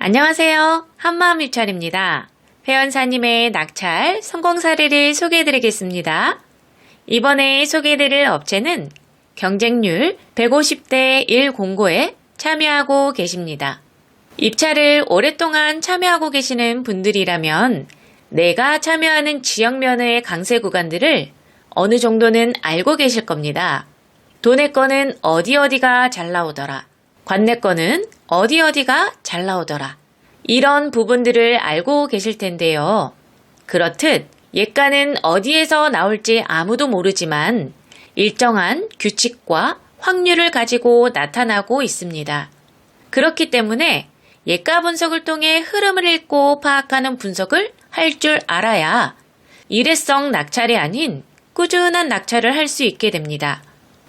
안녕하세요. 한마음 입찰입니다. 회원사님의 낙찰 성공 사례를 소개해드리겠습니다. 이번에 소개해드릴 업체는 경쟁률 150대 1 공고에 참여하고 계십니다. 입찰을 오랫동안 참여하고 계시는 분들이라면 내가 참여하는 지역면허의 강세 구간들을 어느 정도는 알고 계실 겁니다. 도내 거는 어디가 잘 나오더라. 관내 거는 어디가 잘 나오더라. 이런 부분들을 알고 계실 텐데요. 그렇듯 예가는 어디에서 나올지 아무도 모르지만 일정한 규칙과 확률을 가지고 나타나고 있습니다. 그렇기 때문에 예가 분석을 통해 흐름을 읽고 파악하는 분석을 할 줄 알아야 일회성 낙찰이 아닌 꾸준한 낙찰을 할 수 있게 됩니다.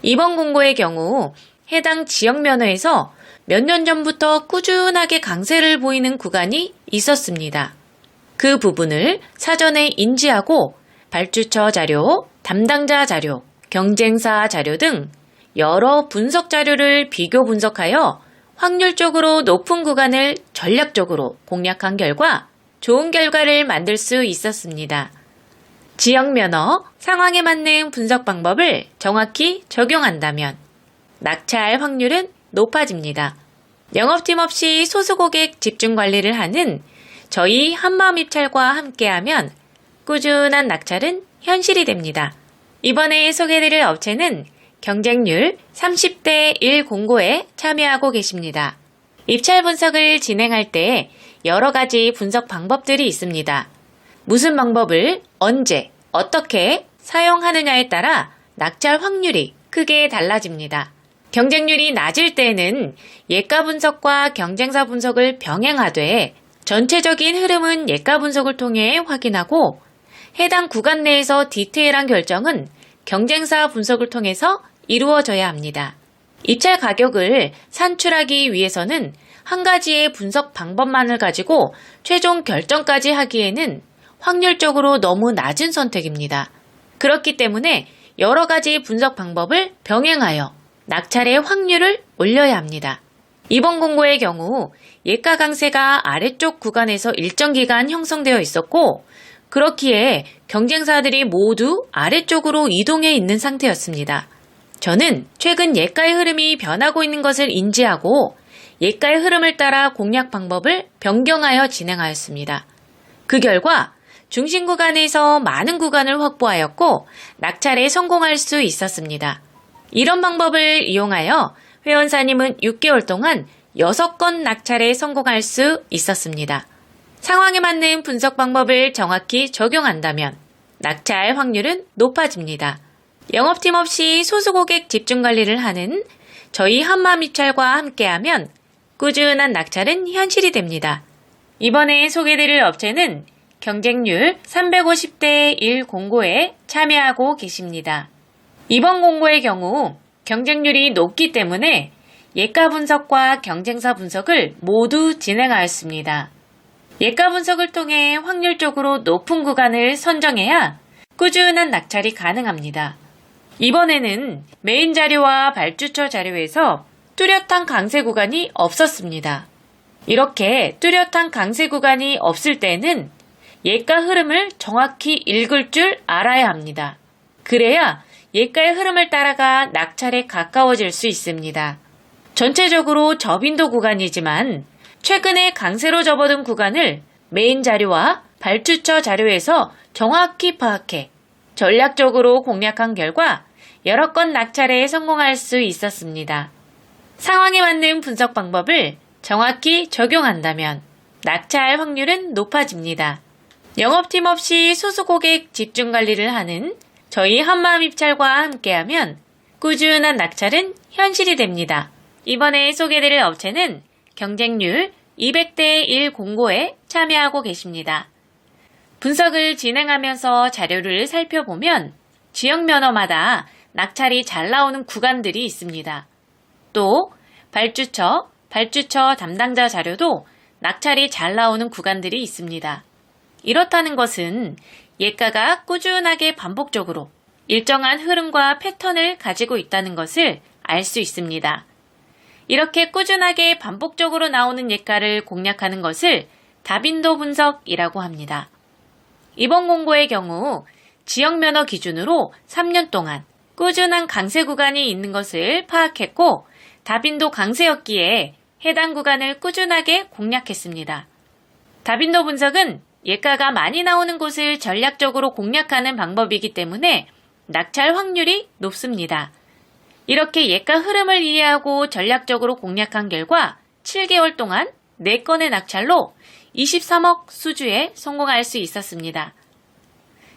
이번 공고의 경우 해당 지역 면허에서 몇 년 전부터 꾸준하게 강세를 보이는 구간이 있었습니다. 그 부분을 사전에 인지하고 발주처 자료, 담당자 자료, 경쟁사 자료 등 여러 분석 자료를 비교 분석하여 확률적으로 높은 구간을 전략적으로 공략한 결과 좋은 결과를 만들 수 있었습니다. 지역 면허, 상황에 맞는 분석 방법을 정확히 적용한다면 낙찰 확률은 높아집니다. 영업팀 없이 소수 고객 집중 관리를 하는 저희 한마음 입찰과 함께하면 꾸준한 낙찰은 현실이 됩니다. 이번에 소개해드릴 업체는 경쟁률 30대 1 공고에 참여하고 계십니다. 입찰 분석을 진행할 때 여러 가지 분석 방법들이 있습니다. 무슨 방법을 언제, 어떻게 사용하느냐에 따라 낙찰 확률이 크게 달라집니다. 경쟁률이 낮을 때는 예가 분석과 경쟁사 분석을 병행하되 전체적인 흐름은 예가 분석을 통해 확인하고 해당 구간 내에서 디테일한 결정은 경쟁사 분석을 통해서 이루어져야 합니다. 입찰 가격을 산출하기 위해서는 한 가지의 분석 방법만을 가지고 최종 결정까지 하기에는 확률적으로 너무 낮은 선택입니다. 그렇기 때문에 여러 가지 분석 방법을 병행하여 낙찰의 확률을 올려야 합니다. 이번 공고의 경우 예가 강세가 아래쪽 구간에서 일정 기간 형성되어 있었고 그렇기에 경쟁사들이 모두 아래쪽으로 이동해 있는 상태였습니다. 저는 최근 예가의 흐름이 변하고 있는 것을 인지하고 예가의 흐름을 따라 공략 방법을 변경하여 진행하였습니다. 그 결과 중심 구간에서 많은 구간을 확보하였고 낙찰에 성공할 수 있었습니다. 이런 방법을 이용하여 회원사님은 6개월 동안 6건 낙찰에 성공할 수 있었습니다. 상황에 맞는 분석 방법을 정확히 적용한다면 낙찰 확률은 높아집니다. 영업팀 없이 소수 고객 집중 관리를 하는 저희 한마음 입찰과 함께하면 꾸준한 낙찰은 현실이 됩니다. 이번에 소개드릴 업체는 경쟁률 350대 1 공고에 참여하고 계십니다. 이번 공고의 경우 경쟁률이 높기 때문에 예가 분석과 경쟁사 분석을 모두 진행하였습니다. 예가 분석을 통해 확률적으로 높은 구간을 선정해야 꾸준한 낙찰이 가능합니다. 이번에는 메인 자료와 발주처 자료에서 뚜렷한 강세 구간이 없었습니다. 이렇게 뚜렷한 강세 구간이 없을 때는 예가 흐름을 정확히 읽을 줄 알아야 합니다. 그래야 예가의 흐름을 따라가 낙찰에 가까워질 수 있습니다. 전체적으로 저빈도 구간이지만 최근에 강세로 접어든 구간을 메인 자료와 발주처 자료에서 정확히 파악해 전략적으로 공략한 결과 여러 건 낙찰에 성공할 수 있었습니다. 상황에 맞는 분석 방법을 정확히 적용한다면 낙찰 확률은 높아집니다. 영업팀 없이 소수 고객 집중 관리를 하는 저희 한마음 입찰과 함께하면 꾸준한 낙찰은 현실이 됩니다. 이번에 소개드릴 업체는 경쟁률 200대 1 공고에 참여하고 계십니다. 분석을 진행하면서 자료를 살펴보면 지역 면허마다 낙찰이 잘 나오는 구간들이 있습니다. 또 발주처 담당자 자료도 낙찰이 잘 나오는 구간들이 있습니다. 이렇다는 것은 예가가 꾸준하게 반복적으로 일정한 흐름과 패턴을 가지고 있다는 것을 알 수 있습니다. 이렇게 꾸준하게 반복적으로 나오는 예가를 공략하는 것을 다빈도 분석이라고 합니다. 이번 공고의 경우 지역 면허 기준으로 3년 동안 꾸준한 강세 구간이 있는 것을 파악했고 다빈도 강세였기에 해당 구간을 꾸준하게 공략했습니다. 다빈도 분석은 예가가 많이 나오는 곳을 전략적으로 공략하는 방법이기 때문에 낙찰 확률이 높습니다. 이렇게 예가 흐름을 이해하고 전략적으로 공략한 결과 7개월 동안 4건의 낙찰로 23억 수주에 성공할 수 있었습니다.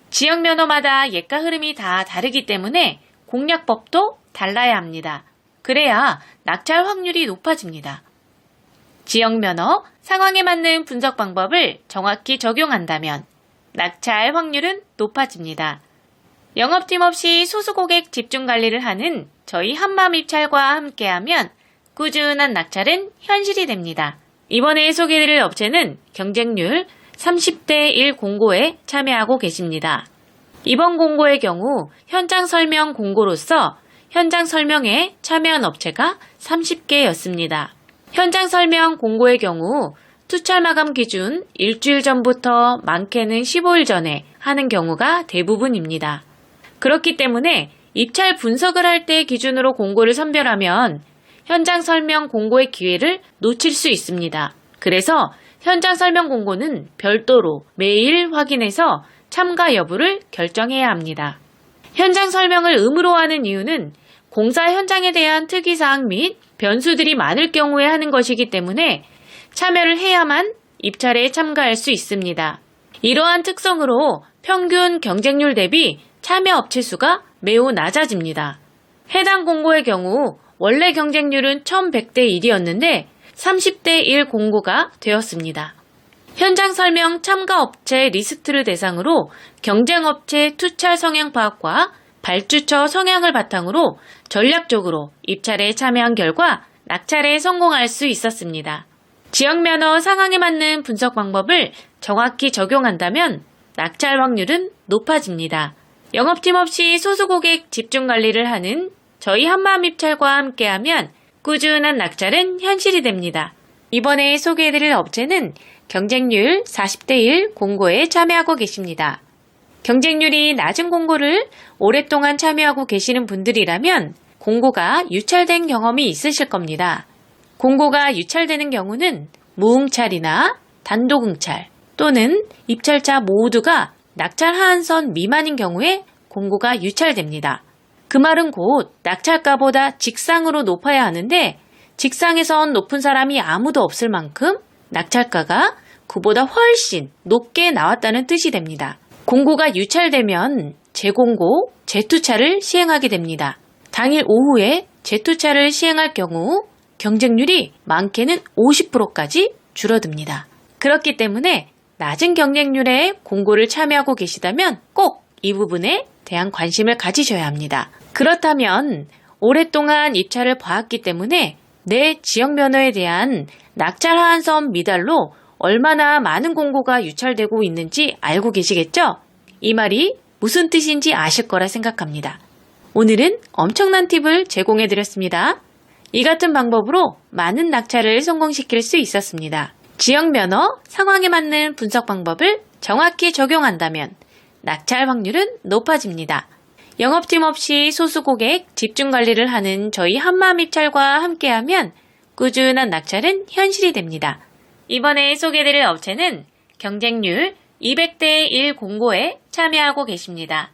지역 면허마다 예가 흐름이 다 다르기 때문에 공략법도 달라야 합니다. 그래야 낙찰 확률이 높아집니다. 지역 면허, 상황에 맞는 분석 방법을 정확히 적용한다면 낙찰 확률은 높아집니다. 영업팀 없이 소수 고객 집중 관리를 하는 저희 한마음 입찰과 함께하면 꾸준한 낙찰은 현실이 됩니다. 이번에 소개해드릴 업체는 경쟁률 30대 1 공고에 참여하고 계십니다. 이번 공고의 경우 현장 설명 공고로서 현장 설명에 참여한 업체가 30개였습니다. 현장 설명 공고의 경우 투찰 마감 기준 일주일 전부터 많게는 15일 전에 하는 경우가 대부분입니다. 그렇기 때문에 입찰 분석을 할 때 기준으로 공고를 선별하면 현장 설명 공고의 기회를 놓칠 수 있습니다. 그래서 현장 설명 공고는 별도로 매일 확인해서 참가 여부를 결정해야 합니다. 현장 설명을 의무로 하는 이유는 공사 현장에 대한 특이사항 및 변수들이 많을 경우에 하는 것이기 때문에 참여를 해야만 입찰에 참가할 수 있습니다. 이러한 특성으로 평균 경쟁률 대비 참여 업체 수가 매우 낮아집니다. 해당 공고의 경우 원래 경쟁률은 1100대 1이었는데 30대 1 공고가 되었습니다. 현장 설명 참가 업체 리스트를 대상으로 경쟁업체 투찰 성향 파악과 발주처 성향을 바탕으로 전략적으로 입찰에 참여한 결과 낙찰에 성공할 수 있었습니다. 지역 면허 상황에 맞는 분석 방법을 정확히 적용한다면 낙찰 확률은 높아집니다. 영업팀 없이 소수 고객 집중 관리를 하는 저희 한마음 입찰과 함께하면 꾸준한 낙찰은 현실이 됩니다. 이번에 소개해드릴 업체는 경쟁률 40대 1 공고에 참여하고 계십니다. 경쟁률이 낮은 공고를 오랫동안 참여하고 계시는 분들이라면 공고가 유찰된 경험이 있으실 겁니다. 공고가 유찰되는 경우는 무응찰이나 단독응찰 또는 입찰자 모두가 낙찰 하한선 미만인 경우에 공고가 유찰됩니다. 그 말은 곧 낙찰가보다 직상으로 높아야 하는데 직상에선 높은 사람이 아무도 없을 만큼 낙찰가가 그보다 훨씬 높게 나왔다는 뜻이 됩니다. 공고가 유찰되면 재공고, 재투찰을 시행하게 됩니다. 당일 오후에 재투찰을 시행할 경우 경쟁률이 많게는 50%까지 줄어듭니다. 그렇기 때문에 낮은 경쟁률에 공고를 참여하고 계시다면 꼭 이 부분에 대한 관심을 가지셔야 합니다. 그렇다면 오랫동안 입찰을 봐왔기 때문에 내 지역 면허에 대한 낙찰 하한선 미달로 얼마나 많은 공고가 유찰되고 있는지 알고 계시겠죠? 이 말이 무슨 뜻인지 아실 거라 생각합니다. 오늘은 엄청난 팁을 제공해 드렸습니다. 이 같은 방법으로 많은 낙찰을 성공시킬 수 있었습니다. 지역 면허, 상황에 맞는 분석 방법을 정확히 적용한다면 낙찰 확률은 높아집니다. 영업팀 없이 소수 고객 집중 관리를 하는 저희 한마음 입찰과 함께하면 꾸준한 낙찰은 현실이 됩니다. 이번에 소개해드릴 업체는 경쟁률 200대 1 공고에 참여하고 계십니다.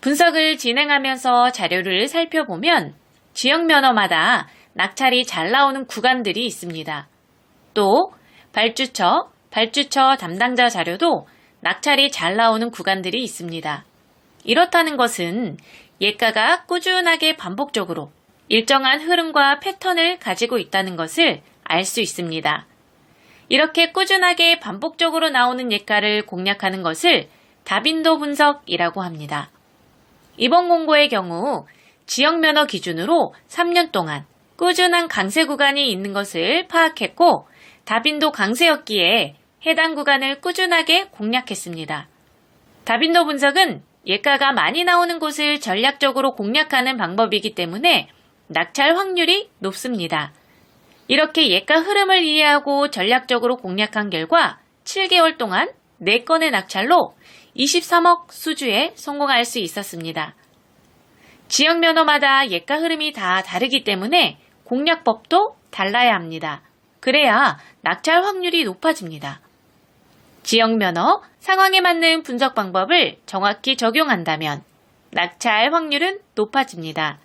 분석을 진행하면서 자료를 살펴보면 지역 면허마다 낙찰이 잘 나오는 구간들이 있습니다. 또 발주처 담당자 자료도 낙찰이 잘 나오는 구간들이 있습니다. 이렇다는 것은 예가가 꾸준하게 반복적으로 일정한 흐름과 패턴을 가지고 있다는 것을 알 수 있습니다. 이렇게 꾸준하게 반복적으로 나오는 예가를 공략하는 것을 다빈도 분석이라고 합니다. 이번 공고의 경우 지역 면허 기준으로 3년 동안 꾸준한 강세 구간이 있는 것을 파악했고 다빈도 강세였기에 해당 구간을 꾸준하게 공략했습니다. 다빈도 분석은 예가가 많이 나오는 곳을 전략적으로 공략하는 방법이기 때문에 낙찰 확률이 높습니다. 이렇게 예가 흐름을 이해하고 전략적으로 공략한 결과 7개월 동안 4건의 낙찰로 23억 수주에 성공할 수 있었습니다. 지역 면허마다 예가 흐름이 다 다르기 때문에 공략법도 달라야 합니다. 그래야 낙찰 확률이 높아집니다. 지역 면허, 상황에 맞는 분석 방법을 정확히 적용한다면 낙찰 확률은 높아집니다.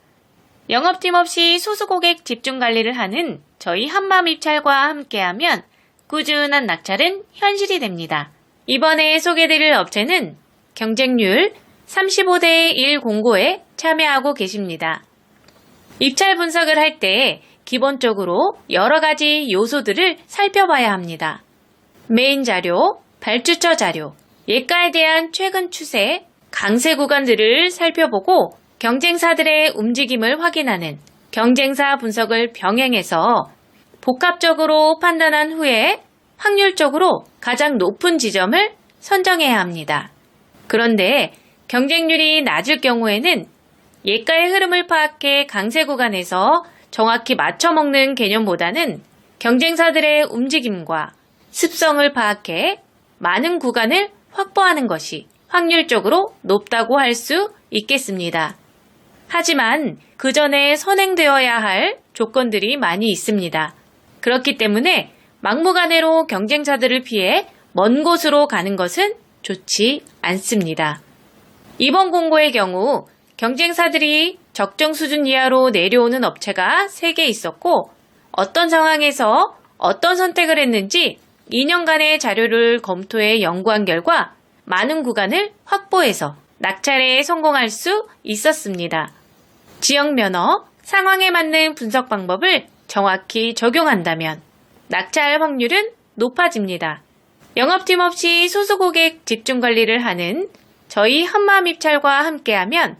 영업팀 없이 소수 고객 집중 관리를 하는 저희 한마음 입찰과 함께하면 꾸준한 낙찰은 현실이 됩니다. 이번에 소개드릴 업체는 경쟁률 35대 1 공고에 참여하고 계십니다. 입찰 분석을 할 때 기본적으로 여러 가지 요소들을 살펴봐야 합니다. 메인 자료, 발주처 자료, 예가에 대한 최근 추세, 강세 구간들을 살펴보고 경쟁사들의 움직임을 확인하는 경쟁사 분석을 병행해서 복합적으로 판단한 후에 확률적으로 가장 높은 지점을 선정해야 합니다. 그런데 경쟁률이 낮을 경우에는 예가의 흐름을 파악해 강세 구간에서 정확히 맞춰먹는 개념보다는 경쟁사들의 움직임과 습성을 파악해 많은 구간을 확보하는 것이 확률적으로 높다고 할 수 있겠습니다. 하지만 그 전에 선행되어야 할 조건들이 많이 있습니다. 그렇기 때문에 막무가내로 경쟁사들을 피해 먼 곳으로 가는 것은 좋지 않습니다. 이번 공고의 경우 경쟁사들이 적정 수준 이하로 내려오는 업체가 3개 있었고 어떤 상황에서 어떤 선택을 했는지 2년간의 자료를 검토해 연구한 결과 많은 구간을 확보해서 낙찰에 성공할 수 있었습니다. 지역 면허, 상황에 맞는 분석 방법을 정확히 적용한다면 낙찰 확률은 높아집니다. 영업팀 없이 소수 고객 집중 관리를 하는 저희 한마음 입찰과 함께하면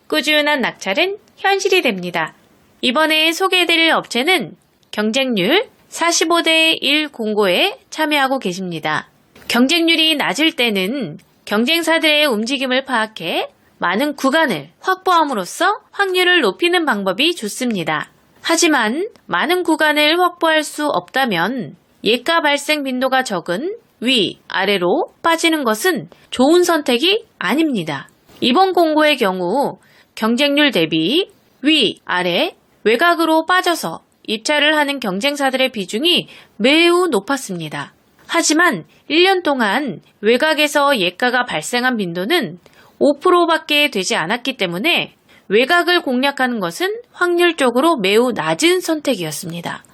꾸준한 낙찰은 현실이 됩니다. 이번에 소개해드릴 업체는 경쟁률 45대 1 공고에 참여하고 계십니다. 경쟁률이 낮을 때는 경쟁사들의 움직임을 파악해 많은 구간을 확보함으로써 확률을 높이는 방법이 좋습니다. 하지만 많은 구간을 확보할 수 없다면 예가 발생 빈도가 적은 위, 아래로 빠지는 것은 좋은 선택이 아닙니다. 이번 공고의 경우 경쟁률 대비 위, 아래, 외곽으로 빠져서 입찰을 하는 경쟁사들의 비중이 매우 높았습니다. 하지만 1년 동안 외곽에서 예가가 발생한 빈도는 5%밖에 되지 않았기 때문에 외곽을 공략하는 것은 확률적으로 매우 낮은 선택이었습니다.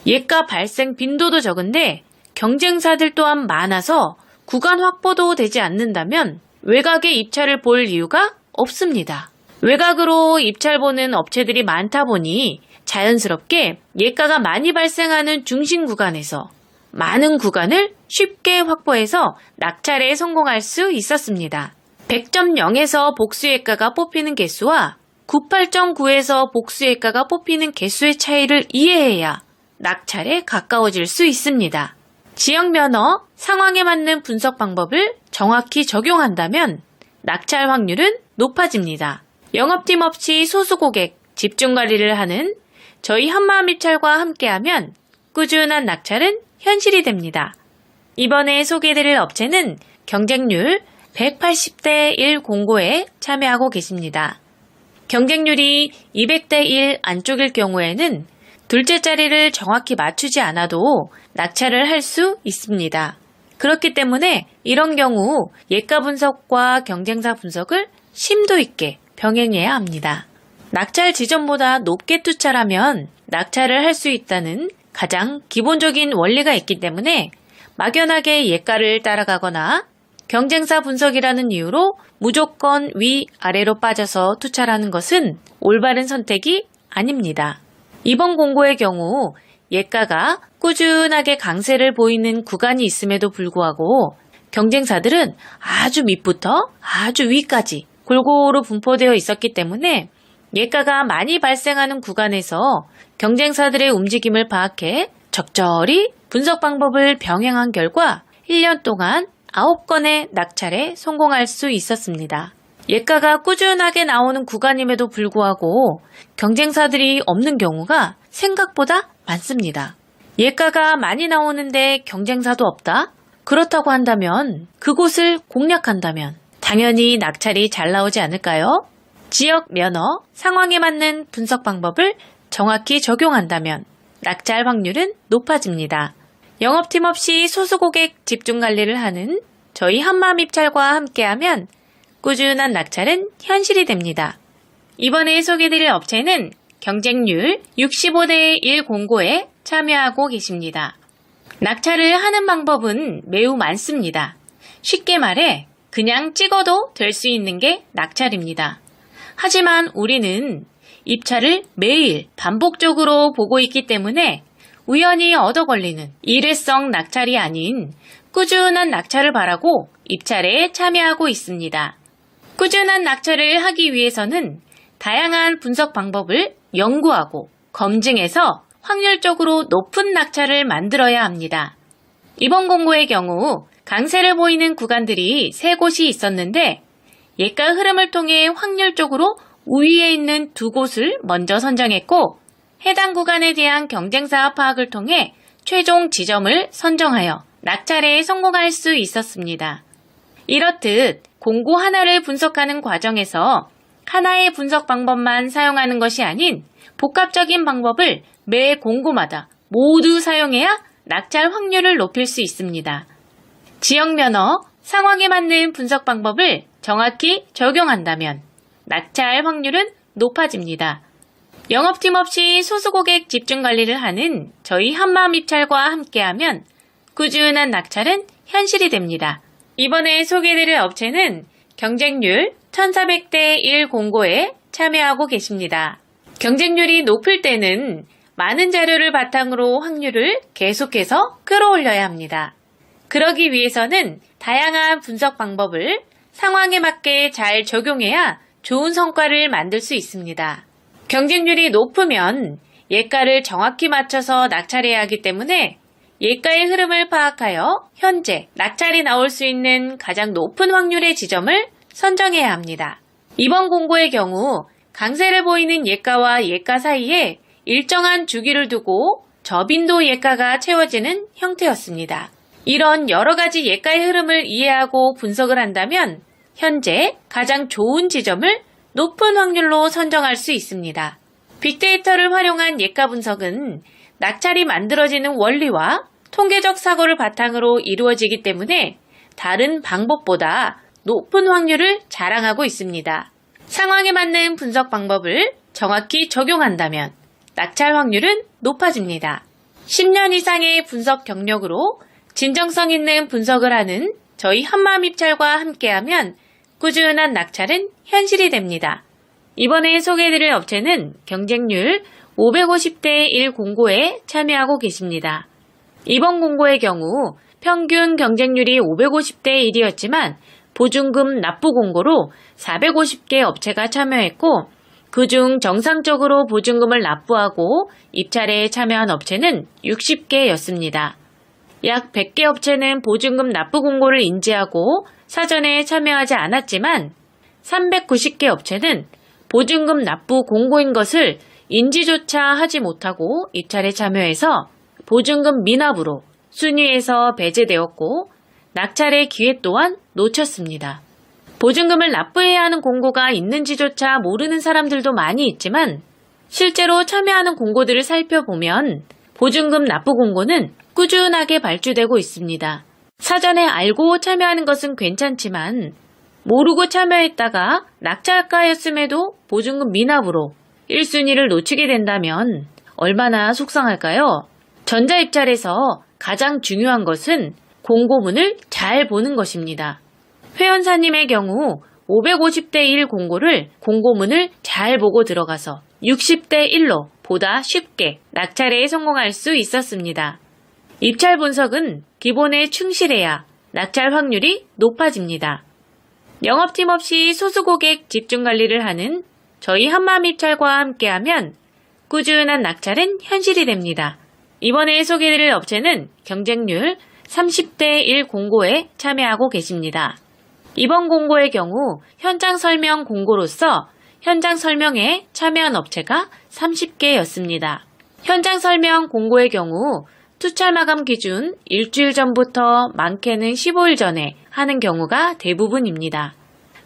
예가 발생 빈도도 적은데 경쟁사들 또한 많아서 구간 확보도 되지 않는다면 외곽에 입찰을 볼 이유가 없습니다. 외곽으로 입찰 보는 업체들이 많다 보니 자연스럽게 예가가 많이 발생하는 중심 구간에서 많은 구간을 쉽게 확보해서 낙찰에 성공할 수 있었습니다. 100.0에서 복수예가가 뽑히는 개수와 98.9에서 복수예가가 뽑히는 개수의 차이를 이해해야 낙찰에 가까워질 수 있습니다. 지역 면허, 상황에 맞는 분석 방법을 정확히 적용한다면 낙찰 확률은 높아집니다. 영업팀 없이 소수 고객 집중 관리를 하는 저희 한마음 입찰과 함께하면 꾸준한 낙찰은 현실이 됩니다. 이번에 소개해드릴 업체는 경쟁률 180대 1 공고에 참여하고 계십니다. 경쟁률이 200대 1 안쪽일 경우에는 둘째 자리를 정확히 맞추지 않아도 낙찰을 할 수 있습니다. 그렇기 때문에 이런 경우 예가 분석과 경쟁사 분석을 심도 있게 병행해야 합니다. 낙찰 지점보다 높게 투찰하면 낙찰을 할 수 있다는 가장 기본적인 원리가 있기 때문에 막연하게 예가를 따라가거나 경쟁사 분석이라는 이유로 무조건 위, 아래로 빠져서 투찰하는 것은 올바른 선택이 아닙니다. 이번 공고의 경우 예가가 꾸준하게 강세를 보이는 구간이 있음에도 불구하고 경쟁사들은 아주 밑부터 아주 위까지 골고루 분포되어 있었기 때문에 예가가 많이 발생하는 구간에서 경쟁사들의 움직임을 파악해 적절히 분석 방법을 병행한 결과 1년 동안 9건의 낙찰에 성공할 수 있었습니다. 예가가 꾸준하게 나오는 구간임에도 불구하고 경쟁사들이 없는 경우가 생각보다 많습니다. 예가가 많이 나오는데 경쟁사도 없다? 그렇다고 한다면 그곳을 공략한다면 당연히 낙찰이 잘 나오지 않을까요? 지역 면허, 상황에 맞는 분석 방법을 정확히 적용한다면 낙찰 확률은 높아집니다. 영업팀 없이 소수고객 집중 관리를 하는 저희 한마음입찰과 함께하면 꾸준한 낙찰은 현실이 됩니다. 이번에 소개드릴 업체는 경쟁률 65대 1 공고에 참여하고 계십니다. 낙찰을 하는 방법은 매우 많습니다. 쉽게 말해 그냥 찍어도 될 수 있는 게 낙찰입니다. 하지만 우리는 입찰을 매일 반복적으로 보고 있기 때문에 우연히 얻어 걸리는 일회성 낙찰이 아닌 꾸준한 낙찰을 바라고 입찰에 참여하고 있습니다. 꾸준한 낙찰을 하기 위해서는 다양한 분석 방법을 연구하고 검증해서 확률적으로 높은 낙찰을 만들어야 합니다. 이번 공고의 경우 강세를 보이는 구간들이 3곳이 있었는데 예가 흐름을 통해 확률적으로 우위에 있는 2곳을 먼저 선정했고 해당 구간에 대한 경쟁사 파악을 통해 최종 지점을 선정하여 낙찰에 성공할 수 있었습니다. 이렇듯 공고 하나를 분석하는 과정에서 하나의 분석 방법만 사용하는 것이 아닌 복합적인 방법을 매 공고마다 모두 사용해야 낙찰 확률을 높일 수 있습니다. 지역 면허, 상황에 맞는 분석 방법을 정확히 적용한다면 낙찰 확률은 높아집니다. 영업팀 없이 소수고객 집중 관리를 하는 저희 한마음입찰과 함께하면 꾸준한 낙찰은 현실이 됩니다. 이번에 소개드릴 업체는 경쟁률 1400대 1 공고에 참여하고 계십니다. 경쟁률이 높을 때는 많은 자료를 바탕으로 확률을 계속해서 끌어올려야 합니다. 그러기 위해서는 다양한 분석 방법을 상황에 맞게 잘 적용해야 좋은 성과를 만들 수 있습니다. 경쟁률이 높으면 예가를 정확히 맞춰서 낙찰해야 하기 때문에 예가의 흐름을 파악하여 현재 낙찰이 나올 수 있는 가장 높은 확률의 지점을 선정해야 합니다. 이번 공고의 경우 강세를 보이는 예가와 예가 사이에 일정한 주기를 두고 저빈도 예가가 채워지는 형태였습니다. 이런 여러 가지 예가의 흐름을 이해하고 분석을 한다면 현재 가장 좋은 지점을 높은 확률로 선정할 수 있습니다. 빅데이터를 활용한 예가 분석은 낙찰이 만들어지는 원리와 통계적 사고를 바탕으로 이루어지기 때문에 다른 방법보다 높은 확률을 자랑하고 있습니다. 상황에 맞는 분석 방법을 정확히 적용한다면 낙찰 확률은 높아집니다. 10년 이상의 분석 경력으로 진정성 있는 분석을 하는 저희 한마음입찰과 함께하면 꾸준한 낙찰은 현실이 됩니다. 이번에 소개해드릴 업체는 경쟁률 550대 1 공고에 참여하고 계십니다. 이번 공고의 경우 평균 경쟁률이 550대 1이었지만 보증금 납부 공고로 450개 업체가 참여했고 그중 정상적으로 보증금을 납부하고 입찰에 참여한 업체는 60개였습니다. 약 100개 업체는 보증금 납부 공고를 인지하고 사전에 참여하지 않았지만 390개 업체는 보증금 납부 공고인 것을 인지조차 하지 못하고 입찰에 참여해서 보증금 미납으로 순위에서 배제되었고 낙찰의 기회 또한 놓쳤습니다. 보증금을 납부해야 하는 공고가 있는지조차 모르는 사람들도 많이 있지만 실제로 참여하는 공고들을 살펴보면 보증금 납부 공고는 꾸준하게 발주되고 있습니다. 사전에 알고 참여하는 것은 괜찮지만 모르고 참여했다가 낙찰가였음에도 보증금 미납으로 1순위를 놓치게 된다면 얼마나 속상할까요? 전자입찰에서 가장 중요한 것은 공고문을 잘 보는 것입니다. 회원사님의 경우 550대 1 공고를 공고문을 잘 보고 들어가서 60대 1로 보다 쉽게 낙찰에 성공할 수 있었습니다. 입찰 분석은 기본에 충실해야 낙찰 확률이 높아집니다. 영업팀 없이 소수고객 집중 관리를 하는 저희 한마음입찰과 함께하면 꾸준한 낙찰은 현실이 됩니다. 이번에 소개해드릴 업체는 경쟁률 30대 1 공고에 참여하고 계십니다. 이번 공고의 경우 현장 설명 공고로서 현장 설명에 참여한 업체가 30개였습니다. 현장 설명 공고의 경우 투찰 마감 기준 일주일 전부터 많게는 15일 전에 하는 경우가 대부분입니다.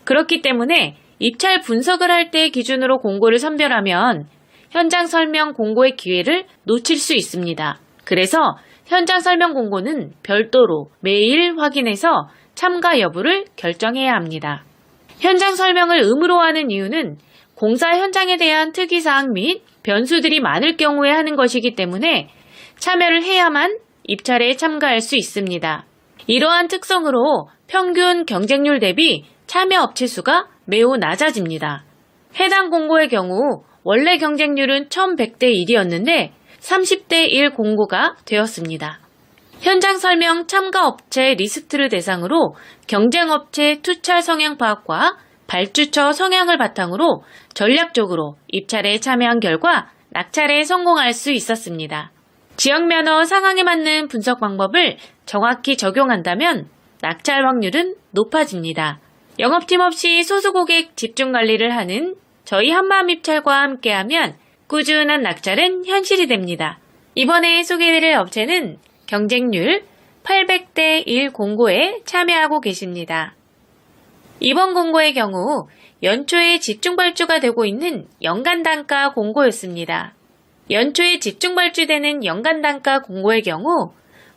그렇기 때문에 입찰 분석을 할 때 기준으로 공고를 선별하면 현장 설명 공고의 기회를 놓칠 수 있습니다. 그래서 현장 설명 공고는 별도로 매일 확인해서 참가 여부를 결정해야 합니다. 현장 설명을 의무로 하는 이유는 공사 현장에 대한 특이사항 및 변수들이 많을 경우에 하는 것이기 때문에 참여를 해야만 입찰에 참가할 수 있습니다. 이러한 특성으로 평균 경쟁률 대비 참여 업체 수가 매우 낮아집니다. 해당 공고의 경우 원래 경쟁률은 1100대 1이었는데 30대 1 공고가 되었습니다. 현장 설명 참가 업체 리스트를 대상으로 경쟁업체 투찰 성향 파악과 발주처 성향을 바탕으로 전략적으로 입찰에 참여한 결과 낙찰에 성공할 수 있었습니다. 지역면허 상황에 맞는 분석 방법을 정확히 적용한다면 낙찰 확률은 높아집니다. 영업팀 없이 소수고객 집중관리를 하는 저희 한마음입찰과 함께하면 꾸준한 낙찰은 현실이 됩니다. 이번에 소개해드릴 업체는 경쟁률 800대 1 공고에 참여하고 계십니다. 이번 공고의 경우 연초에 집중발주가 되고 있는 연간단가 공고였습니다. 연초에 집중발주되는 연간단가 공고의 경우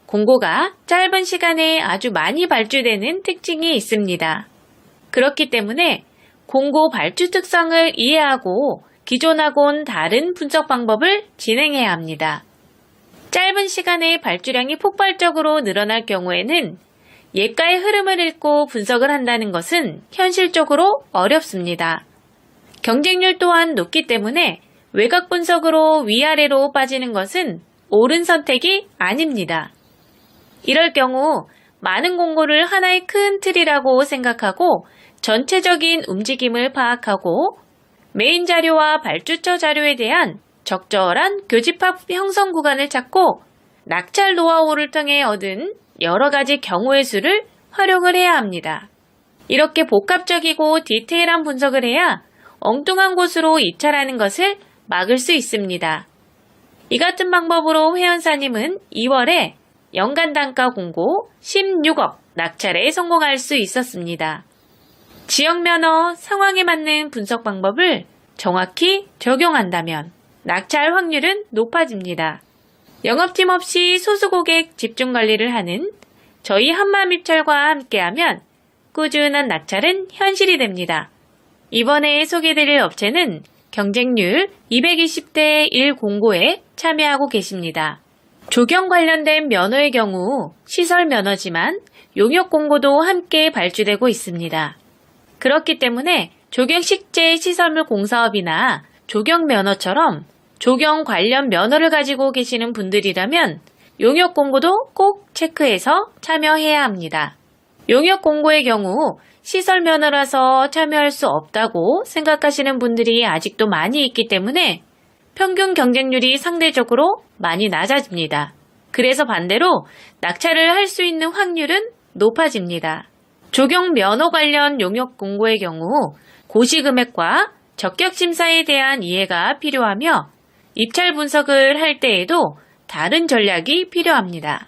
공고가 짧은 시간에 아주 많이 발주되는 특징이 있습니다. 그렇기 때문에 공고 발주 특성을 이해하고 기존하고는 다른 분석 방법을 진행해야 합니다. 짧은 시간에 발주량이 폭발적으로 늘어날 경우에는 예가의 흐름을 읽고 분석을 한다는 것은 현실적으로 어렵습니다. 경쟁률 또한 높기 때문에 외곽 분석으로 위아래로 빠지는 것은 옳은 선택이 아닙니다. 이럴 경우 많은 공고를 하나의 큰 틀이라고 생각하고 전체적인 움직임을 파악하고 메인 자료와 발주처 자료에 대한 적절한 교집합 형성 구간을 찾고 낙찰 노하우를 통해 얻은 여러 가지 경우의 수를 활용을 해야 합니다. 이렇게 복합적이고 디테일한 분석을 해야 엉뚱한 곳으로 입찰하는 것을 막을 수 있습니다. 이 같은 방법으로 회원사님은 2월에 연간 단가 공고 16억 낙찰에 성공할 수 있었습니다. 지역 면허 상황에 맞는 분석 방법을 정확히 적용한다면 낙찰 확률은 높아집니다. 영업팀 없이 소수고객 집중관리를 하는 저희 한마음입찰과 함께하면 꾸준한 낙찰은 현실이 됩니다. 이번에 소개드릴 업체는 경쟁률 220대 1 공고에 참여하고 계십니다. 조경 관련된 면허의 경우 시설 면허지만 용역 공고도 함께 발주되고 있습니다. 그렇기 때문에 조경식재 시설물 공사업이나 조경 면허처럼 조경 관련 면허를 가지고 계시는 분들이라면 용역 공고도 꼭 체크해서 참여해야 합니다. 용역 공고의 경우 시설 면허라서 참여할 수 없다고 생각하시는 분들이 아직도 많이 있기 때문에 평균 경쟁률이 상대적으로 많이 낮아집니다. 그래서 반대로 낙찰을 할 수 있는 확률은 높아집니다. 조경 면허 관련 용역 공고의 경우 고시금액과 적격심사에 대한 이해가 필요하며 입찰 분석을 할 때에도 다른 전략이 필요합니다.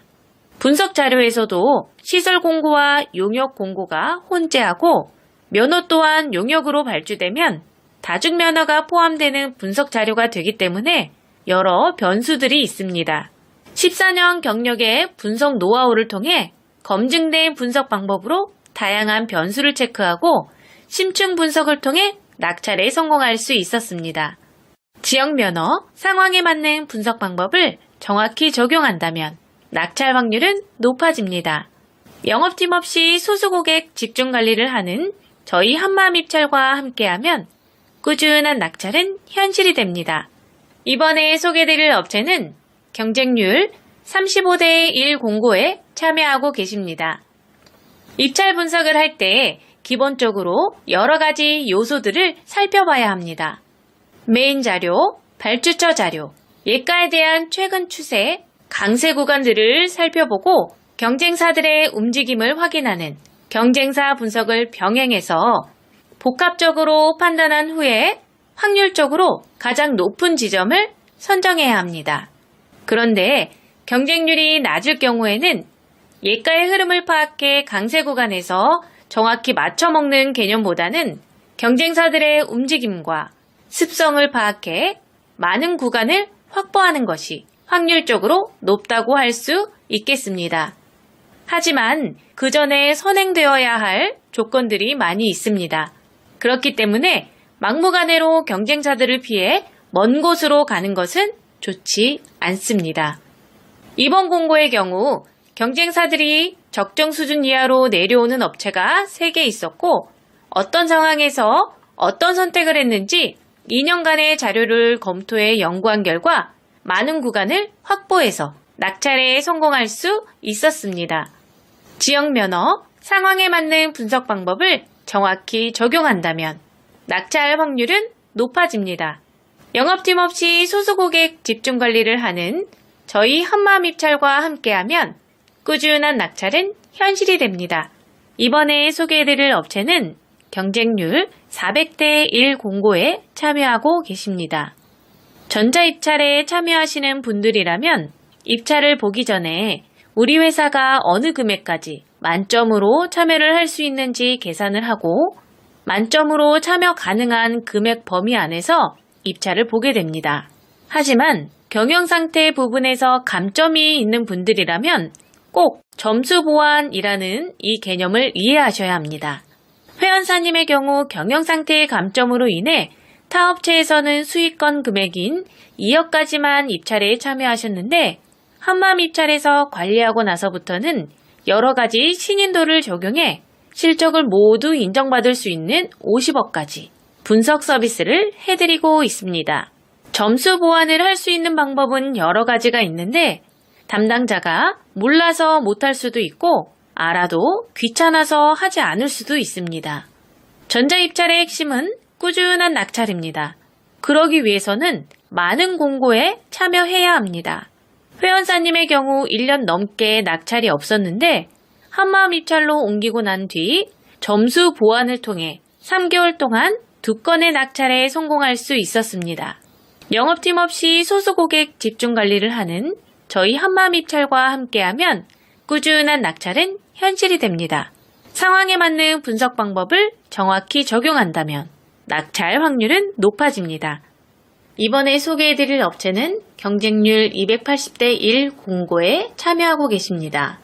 분석 자료에서도 시설 공고와 용역 공고가 혼재하고 면허 또한 용역으로 발주되면 다중 면허가 포함되는 분석 자료가 되기 때문에 여러 변수들이 있습니다. 14년 경력의 분석 노하우를 통해 검증된 분석 방법으로 다양한 변수를 체크하고 심층 분석을 통해 낙찰에 성공할 수 있었습니다. 지역 면허 상황에 맞는 분석 방법을 정확히 적용한다면 낙찰 확률은 높아집니다. 영업팀 없이 소수고객 집중관리를 하는 저희 한마음입찰과 함께하면 꾸준한 낙찰은 현실이 됩니다. 이번에 소개드릴 업체는 경쟁률 35대 1 공고에 참여하고 계십니다. 입찰 분석을 할 때 기본적으로 여러 가지 요소들을 살펴봐야 합니다. 메인 자료, 발주처 자료, 예가에 대한 최근 추세, 강세 구간들을 살펴보고 경쟁사들의 움직임을 확인하는 경쟁사 분석을 병행해서 복합적으로 판단한 후에 확률적으로 가장 높은 지점을 선정해야 합니다. 그런데 경쟁률이 낮을 경우에는 예가의 흐름을 파악해 강세 구간에서 정확히 맞춰먹는 개념보다는 경쟁사들의 움직임과 습성을 파악해 많은 구간을 확보하는 것이 확률적으로 높다고 할 수 있겠습니다. 하지만 그 전에 선행되어야 할 조건들이 많이 있습니다. 그렇기 때문에 막무가내로 경쟁사들을 피해 먼 곳으로 가는 것은 좋지 않습니다. 이번 공고의 경우 경쟁사들이 적정 수준 이하로 내려오는 업체가 3개 있었고 어떤 상황에서 어떤 선택을 했는지 2년간의 자료를 검토해 연구한 결과 많은 구간을 확보해서 낙찰에 성공할 수 있었습니다. 지역 면허, 상황에 맞는 분석 방법을 정확히 적용한다면 낙찰 확률은 높아집니다. 영업팀 없이 소수 고객 집중 관리를 하는 저희 한마음 입찰과 함께하면 꾸준한 낙찰은 현실이 됩니다. 이번에 소개해드릴 업체는 경쟁률 400대 1 공고에 참여하고 계십니다. 전자입찰에 참여하시는 분들이라면 입찰을 보기 전에 우리 회사가 어느 금액까지 만점으로 참여를 할 수 있는지 계산을 하고 만점으로 참여 가능한 금액 범위 안에서 입찰을 보게 됩니다. 하지만 경영상태 부분에서 감점이 있는 분들이라면 꼭 점수 보완이라는 이 개념을 이해하셔야 합니다. 회원사님의 경우 경영상태의 감점으로 인해 타 업체에서는 수익권 금액인 2억까지만 입찰에 참여하셨는데 한마음 입찰에서 관리하고 나서부터는 여러 가지 신인도를 적용해 실적을 모두 인정받을 수 있는 50억까지 분석 서비스를 해드리고 있습니다. 점수 보완을 할 수 있는 방법은 여러 가지가 있는데 담당자가 몰라서 못할 수도 있고 알아도 귀찮아서 하지 않을 수도 있습니다. 전자입찰의 핵심은 꾸준한 낙찰입니다. 그러기 위해서는 많은 공고에 참여해야 합니다. 회원사님의 경우 1년 넘게 낙찰이 없었는데 한마음 입찰로 옮기고 난 뒤 점수 보완을 통해 3개월 동안 2건의 낙찰에 성공할 수 있었습니다. 영업팀 없이 소수 고객 집중 관리를 하는 저희 한마음 입찰과 함께하면 꾸준한 낙찰은 현실이 됩니다. 상황에 맞는 분석 방법을 정확히 적용한다면 낙찰 확률은 높아집니다. 이번에 소개해드릴 업체는 경쟁률 280대 1 공고에 참여하고 계십니다.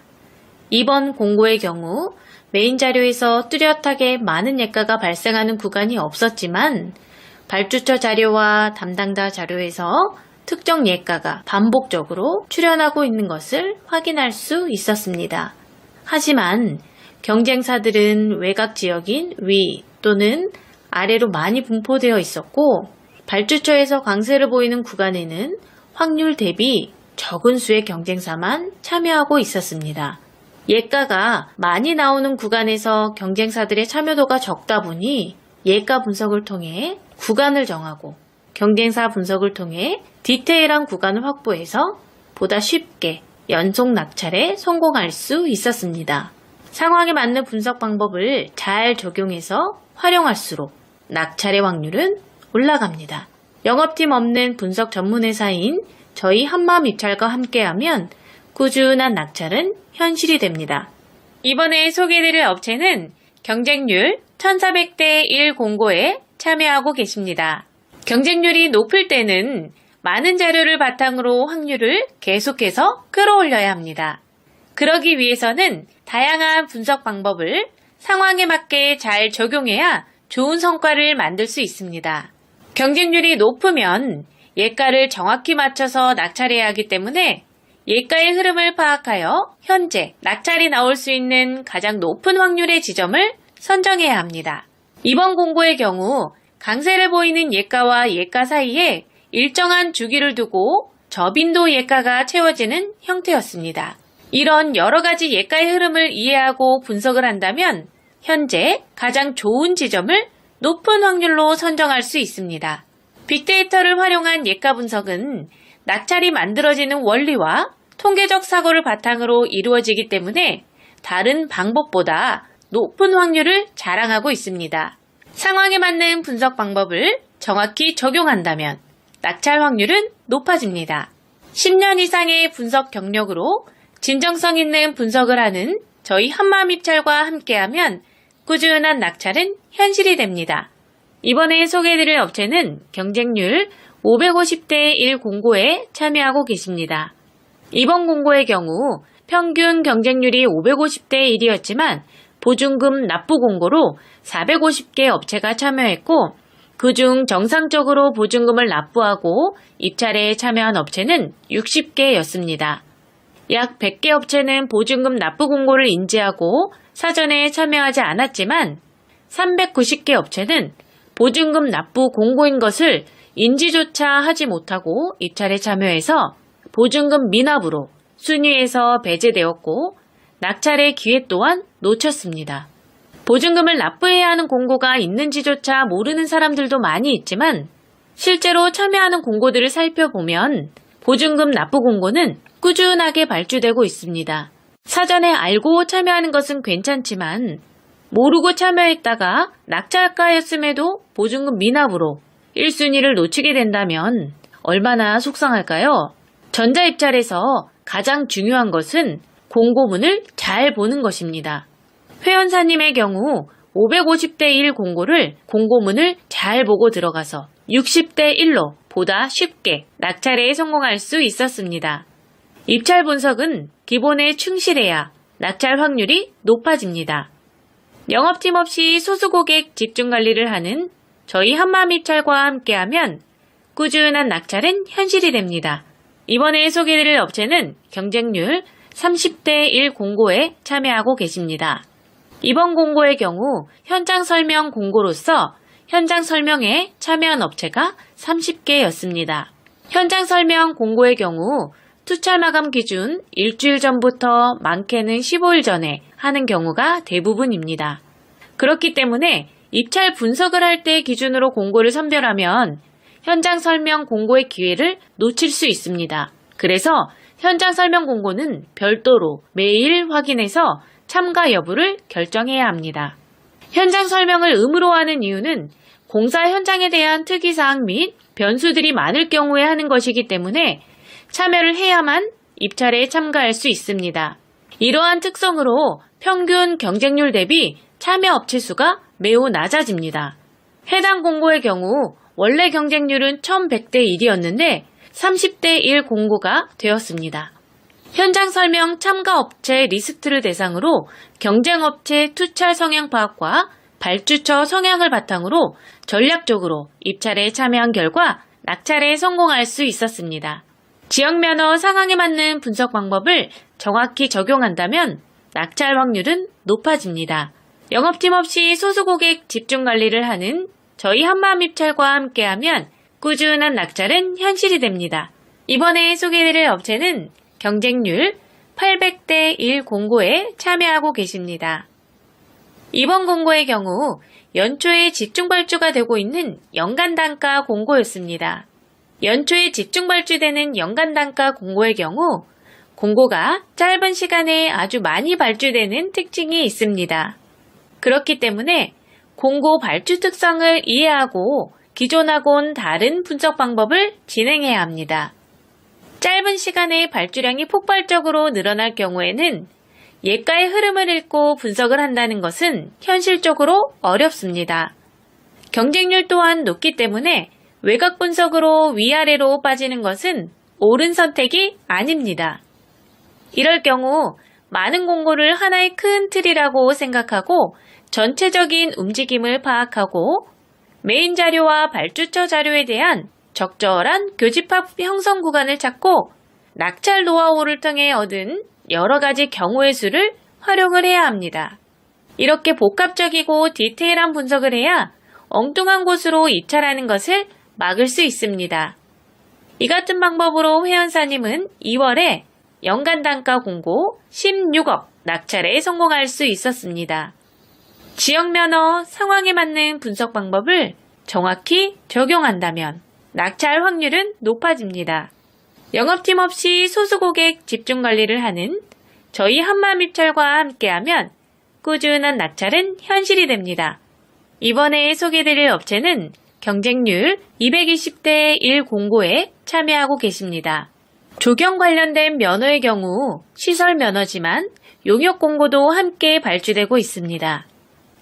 이번 공고의 경우 메인 자료에서 뚜렷하게 많은 예가가 발생하는 구간이 없었지만 발주처 자료와 담당자 자료에서 특정 예가가 반복적으로 출현하고 있는 것을 확인할 수 있었습니다. 하지만 경쟁사들은 외곽 지역인 위 또는 아래로 많이 분포되어 있었고 발주처에서 강세를 보이는 구간에는 확률 대비 적은 수의 경쟁사만 참여하고 있었습니다. 예가가 많이 나오는 구간에서 경쟁사들의 참여도가 적다 보니 예가 분석을 통해 구간을 정하고 경쟁사 분석을 통해 디테일한 구간을 확보해서 보다 쉽게 연속 낙찰에 성공할 수 있었습니다. 상황에 맞는 분석 방법을 잘 적용해서 활용할수록 낙찰의 확률은 올라갑니다. 영업팀 없는 분석 전문회사인 저희 한마음 입찰과 함께하면 꾸준한 낙찰은 현실이 됩니다. 이번에 소개해드릴 업체는 경쟁률 1400대 1 공고에 참여하고 계십니다. 경쟁률이 높을 때는 많은 자료를 바탕으로 확률을 계속해서 끌어올려야 합니다. 그러기 위해서는 다양한 분석 방법을 상황에 맞게 잘 적용해야 좋은 성과를 만들 수 있습니다. 경쟁률이 높으면 예가를 정확히 맞춰서 낙찰해야 하기 때문에 예가의 흐름을 파악하여 현재 낙찰이 나올 수 있는 가장 높은 확률의 지점을 선정해야 합니다. 이번 공고의 경우 강세를 보이는 예가와 예가 사이에 일정한 주기를 두고 저빈도 예가가 채워지는 형태였습니다. 이런 여러 가지 예가의 흐름을 이해하고 분석을 한다면 현재 가장 좋은 지점을 높은 확률로 선정할 수 있습니다. 빅데이터를 활용한 예가 분석은 낙찰이 만들어지는 원리와 통계적 사고를 바탕으로 이루어지기 때문에 다른 방법보다 높은 확률을 자랑하고 있습니다. 상황에 맞는 분석 방법을 정확히 적용한다면 낙찰 확률은 높아집니다. 10년 이상의 분석 경력으로 진정성 있는 분석을 하는 저희 한마음입찰과 함께하면 꾸준한 낙찰은 현실이 됩니다. 이번에 소개해드릴 업체는 경쟁률 550대 1 공고에 참여하고 계십니다. 이번 공고의 경우 평균 경쟁률이 550대 1이었지만 보증금 납부 공고로 450개 업체가 참여했고 그중 정상적으로 보증금을 납부하고 입찰에 참여한 업체는 60개였습니다. 약 100개 업체는 보증금 납부 공고를 인지하고 사전에 참여하지 않았지만 390개 업체는 보증금 납부 공고인 것을 인지조차 하지 못하고 입찰에 참여해서 보증금 미납으로 순위에서 배제되었고 낙찰의 기회 또한 놓쳤습니다. 보증금을 납부해야 하는 공고가 있는지조차 모르는 사람들도 많이 있지만 실제로 참여하는 공고들을 살펴보면 보증금 납부 공고는 꾸준하게 발주되고 있습니다. 사전에 알고 참여하는 것은 괜찮지만 모르고 참여했다가 낙찰가였음에도 보증금 미납으로 1순위를 놓치게 된다면 얼마나 속상할까요? 전자입찰에서 가장 중요한 것은 공고문을 잘 보는 것입니다. 회원사님의 경우 550대 1 공고를 공고문을 잘 보고 들어가서 60대 1로 보다 쉽게 낙찰에 성공할 수 있었습니다. 입찰 분석은 기본에 충실해야 낙찰 확률이 높아집니다. 영업팀 없이 소수 고객 집중 관리를 하는 저희 한마음입찰과 함께하면 꾸준한 낙찰은 현실이 됩니다. 이번에 소개해드릴 업체는 경쟁률 30대 1 공고에 참여하고 계십니다. 이번 공고의 경우 현장 설명 공고로서 현장 설명에 참여한 업체가 30개였습니다. 현장 설명 공고의 경우 투찰 마감 기준 일주일 전부터 많게는 15일 전에 하는 경우가 대부분입니다. 그렇기 때문에 입찰 분석을 할 때 기준으로 공고를 선별하면 현장 설명 공고의 기회를 놓칠 수 있습니다. 그래서 현장 설명 공고는 별도로 매일 확인해서 참가 여부를 결정해야 합니다. 현장 설명을 의무로 하는 이유는 공사 현장에 대한 특이사항 및 변수들이 많을 경우에 하는 것이기 때문에 참여를 해야만 입찰에 참가할 수 있습니다. 이러한 특성으로 평균 경쟁률 대비 참여 업체 수가 매우 낮아집니다. 해당 공고의 경우 원래 경쟁률은 1100대 1이었는데 30대 1 공고가 되었습니다. 현장 설명 참가 업체 리스트를 대상으로 경쟁업체 투찰 성향 파악과 발주처 성향을 바탕으로 전략적으로 입찰에 참여한 결과 낙찰에 성공할 수 있었습니다. 지역면허 상황에 맞는 분석 방법을 정확히 적용한다면 낙찰 확률은 높아집니다. 영업팀 없이 소수 고객 집중 관리를 하는 저희 한마음입찰과 함께하면 꾸준한 낙찰은 현실이 됩니다. 이번에 소개해드릴 업체는 경쟁률 800대 1 공고에 참여하고 계십니다. 이번 공고의 경우 연초에 집중 발주가 되고 있는 연간 단가 공고였습니다. 연초에 집중 발주되는 연간 단가 공고의 경우 공고가 짧은 시간에 아주 많이 발주되는 특징이 있습니다. 그렇기 때문에 공고 발주 특성을 이해하고 기존하고는 다른 분석 방법을 진행해야 합니다. 짧은 시간에 발주량이 폭발적으로 늘어날 경우에는 예가의 흐름을 읽고 분석을 한다는 것은 현실적으로 어렵습니다. 경쟁률 또한 높기 때문에 외곽 분석으로 위아래로 빠지는 것은 옳은 선택이 아닙니다. 이럴 경우 많은 공고를 하나의 큰 틀이라고 생각하고 전체적인 움직임을 파악하고 메인 자료와 발주처 자료에 대한 적절한 교집합 형성 구간을 찾고 낙찰 노하우를 통해 얻은 여러 가지 경우의 수를 활용을 해야 합니다. 이렇게 복합적이고 디테일한 분석을 해야 엉뚱한 곳으로 입찰하는 것을 막을 수 있습니다. 이 같은 방법으로 회원사님은 2월에 연간 단가 공고 16억 낙찰에 성공할 수 있었습니다. 지역 면허 상황에 맞는 분석 방법을 정확히 적용한다면 낙찰 확률은 높아집니다. 영업팀 없이 소수 고객 집중 관리를 하는 저희 한마음입찰과 함께하면 꾸준한 낙찰은 현실이 됩니다. 이번에 소개드릴 업체는 경쟁률 220대 1 공고에 참여하고 계십니다. 조경 관련된 면허의 경우 시설 면허지만 용역 공고도 함께 발주되고 있습니다.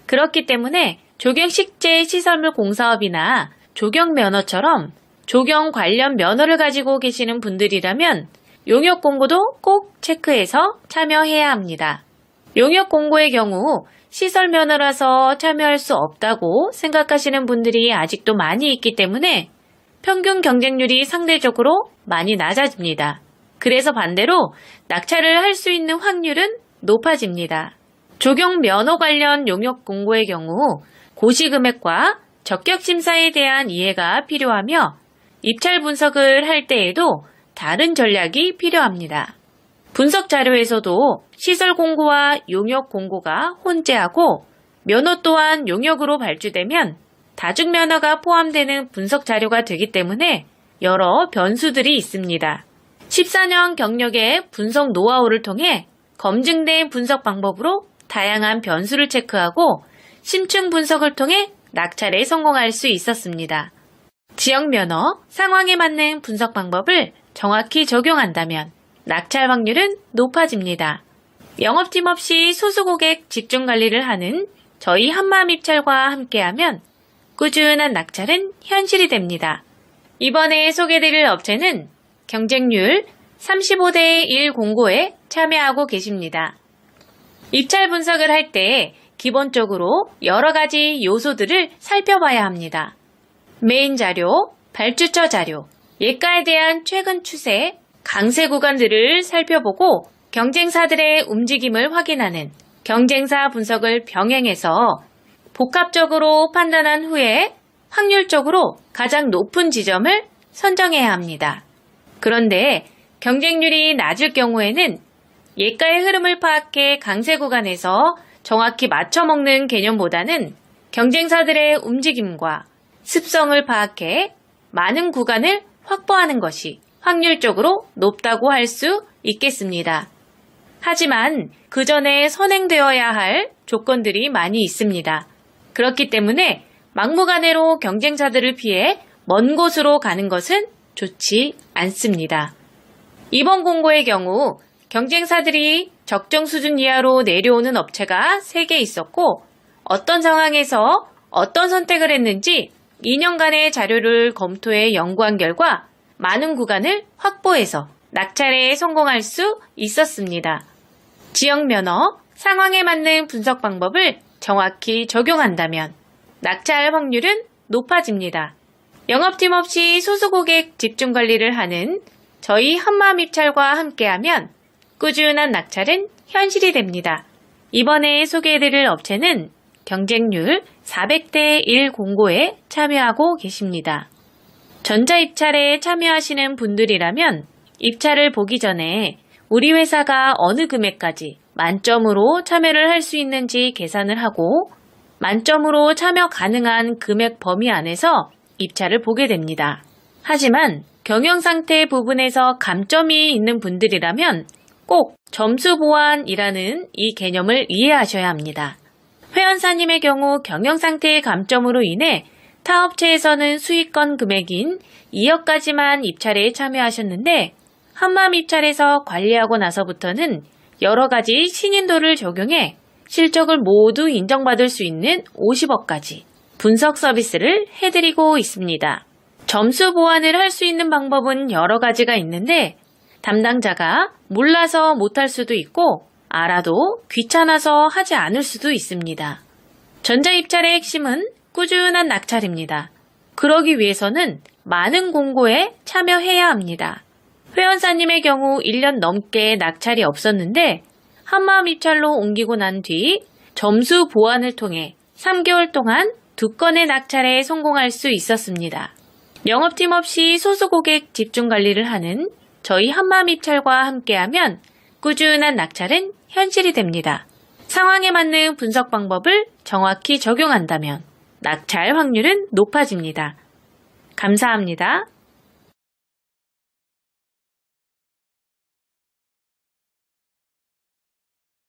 그렇기 때문에 조경식재 시설물 공사업이나 조경 면허처럼 조경 관련 면허를 가지고 계시는 분들이라면 용역 공고도 꼭 체크해서 참여해야 합니다. 용역 공고의 경우 시설 면허라서 참여할 수 없다고 생각하시는 분들이 아직도 많이 있기 때문에 평균 경쟁률이 상대적으로 많이 낮아집니다. 그래서 반대로 낙찰을 할 수 있는 확률은 높아집니다. 조경 면허 관련 용역 공고의 경우 고시금액과 적격심사에 대한 이해가 필요하며 입찰 분석을 할 때에도 다른 전략이 필요합니다. 분석 자료에서도 시설 공고와 용역 공고가 혼재하고 면허 또한 용역으로 발주되면 다중 면허가 포함되는 분석 자료가 되기 때문에 여러 변수들이 있습니다. 14년 경력의 분석 노하우를 통해 검증된 분석 방법으로 다양한 변수를 체크하고 심층 분석을 통해 낙찰에 성공할 수 있었습니다. 지역 면허, 상황에 맞는 분석 방법을 정확히 적용한다면 낙찰 확률은 높아집니다. 영업팀 없이 소수고객 집중 관리를 하는 저희 한마음입찰과 함께하면 꾸준한 낙찰은 현실이 됩니다. 이번에 소개드릴 업체는 경쟁률 35대 1 공고에 참여하고 계십니다. 입찰 분석을 할 때 기본적으로 여러 가지 요소들을 살펴봐야 합니다. 메인 자료, 발주처 자료, 예가에 대한 최근 추세, 강세 구간들을 살펴보고 경쟁사들의 움직임을 확인하는 경쟁사 분석을 병행해서 복합적으로 판단한 후에 확률적으로 가장 높은 지점을 선정해야 합니다. 그런데 경쟁률이 낮을 경우에는 예가의 흐름을 파악해 강세 구간에서 정확히 맞춰먹는 개념보다는 경쟁사들의 움직임과 습성을 파악해 많은 구간을 확보하는 것이 확률적으로 높다고 할 수 있겠습니다. 하지만 그 전에 선행되어야 할 조건들이 많이 있습니다. 그렇기 때문에 막무가내로 경쟁사들을 피해 먼 곳으로 가는 것은 좋지 않습니다. 이번 공고의 경우 경쟁사들이 적정 수준 이하로 내려오는 업체가 3개 있었고 어떤 상황에서 어떤 선택을 했는지 2년간의 자료를 검토해 연구한 결과 많은 구간을 확보해서 낙찰에 성공할 수 있었습니다. 지역 면허, 상황에 맞는 분석 방법을 정확히 적용한다면 낙찰 확률은 높아집니다. 영업팀 없이 소수고객 집중 관리를 하는 저희 한마음입찰과 함께하면 꾸준한 낙찰은 현실이 됩니다. 이번에 소개해드릴 업체는 경쟁률 400대 1 공고에 참여하고 계십니다. 전자입찰에 참여하시는 분들이라면 입찰을 보기 전에 우리 회사가 어느 금액까지 만점으로 참여를 할 수 있는지 계산을 하고 만점으로 참여 가능한 금액 범위 안에서 입찰을 보게 됩니다. 하지만 경영상태 부분에서 감점이 있는 분들이라면 꼭 점수 보완이라는 이 개념을 이해하셔야 합니다. 회원사님의 경우 경영상태의 감점으로 인해 타 업체에서는 수익권 금액인 2억까지만 입찰에 참여하셨는데 한마음입찰에서 관리하고 나서부터는 여러 가지 신인도를 적용해 실적을 모두 인정받을 수 있는 50억까지 분석 서비스를 해드리고 있습니다. 점수 보완을 할 수 있는 방법은 여러 가지가 있는데 담당자가 몰라서 못할 수도 있고 알아도 귀찮아서 하지 않을 수도 있습니다. 전자입찰의 핵심은 꾸준한 낙찰입니다. 그러기 위해서는 많은 공고에 참여해야 합니다. 회원사님의 경우 1년 넘게 낙찰이 없었는데 한마음입찰로 옮기고 난 뒤 점수 보완을 통해 3개월 동안 2건의 낙찰에 성공할 수 있었습니다. 영업팀 없이 소수고객 집중관리를 하는 저희 한마음입찰과 함께하면 꾸준한 낙찰은 현실이 됩니다. 상황에 맞는 분석 방법을 정확히 적용한다면 낙찰 확률은 높아집니다. 감사합니다.